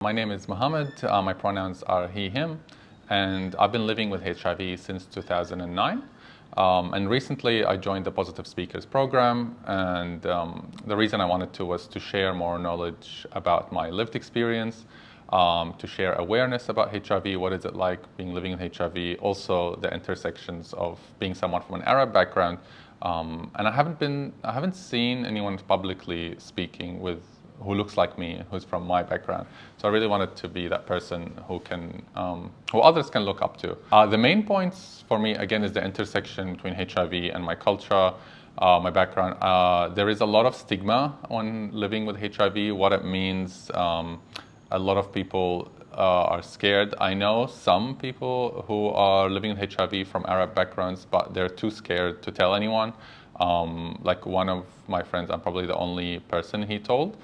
My name is Mohamed, my pronouns are he, him, and I've been living with HIV since 2009. And recently I joined the Positive Speakers program, and the reason I wanted to was to share more knowledge about my lived experience, to share awareness about HIV, what is it like living with HIV, also the intersections of being someone from an Arab background. And I haven't seen anyone publicly speaking who looks like me, who's from my background. So I really wanted to be that person who others can look up to. The main points for me, again, is the intersection between HIV and my culture, my background. There is a lot of stigma when living with HIV, what it means. A lot of people are scared. I know some people who are living with HIV from Arab backgrounds, but they're too scared to tell anyone. Like one of my friends, I'm probably the only person he told.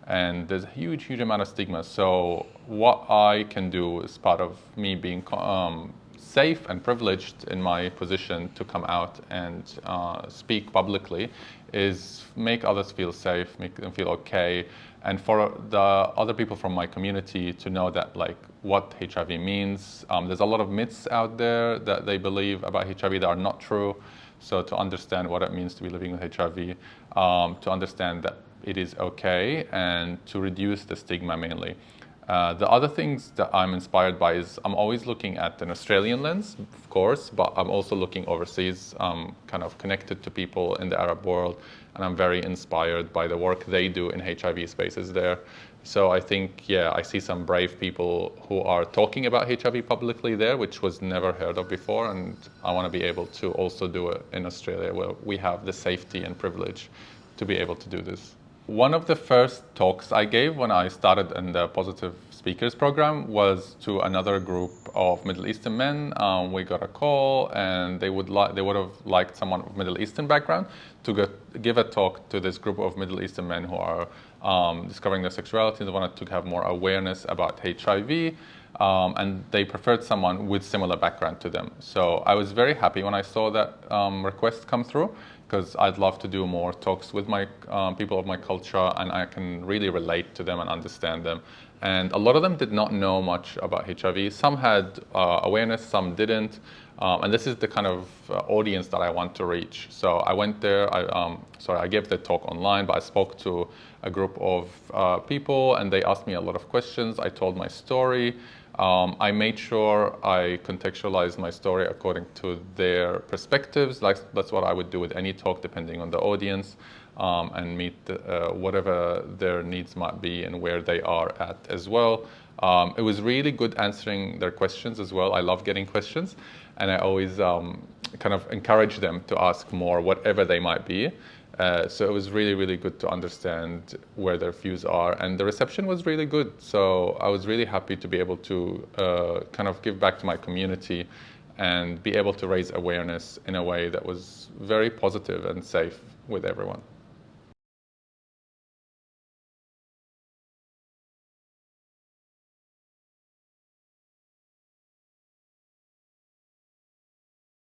And there's a huge amount of stigma. So what I can do as part of me being safe and privileged in my position to come out and speak publicly is make others feel safe, make them feel okay, and for the other people from my community to know that what HIV means. There's a lot of myths out there that they believe about HIV that are not true. So to understand what it means to be living with HIV, to understand that it is okay, and to reduce the stigma mainly. The other things that I'm inspired by is I'm always looking at an Australian lens, of course, but I'm also looking overseas. I'm kind of connected to people in the Arab world, and I'm very inspired by the work they do in HIV spaces there. So I think, I see some brave people who are talking about HIV publicly there, which was never heard of before, and I want to be able to also do it in Australia, where we have the safety and privilege to be able to do this. One of the first talks I gave when I started in the Positive Speakers program was to another group of Middle Eastern men. We got a call, and they would have liked someone of Middle Eastern background to give a talk to this group of Middle Eastern men who are discovering their sexuality. They wanted to have more awareness about HIV, and they preferred someone with similar background to them. So I was very happy when I saw that request come through, because I'd love to do more talks with my people of my culture, and I can really relate to them and understand them. And a lot of them did not know much about HIV. Some had awareness, some didn't. And this is the kind of audience that I want to reach. So I went there, I gave the talk online, but I spoke to a group of people, and they asked me a lot of questions. I told my story. I made sure I contextualized my story according to their perspectives. That's what I would do with any talk, depending on the audience, and meet whatever their needs might be and where they are at as well. It was really good answering their questions as well. I love getting questions, and I always kind of encourage them to ask more, whatever they might be. So it was really good to understand where their views are, and the reception was really good. So I was really happy to be able to kind of give back to my community and be able to raise awareness in a way that was very positive and safe with everyone.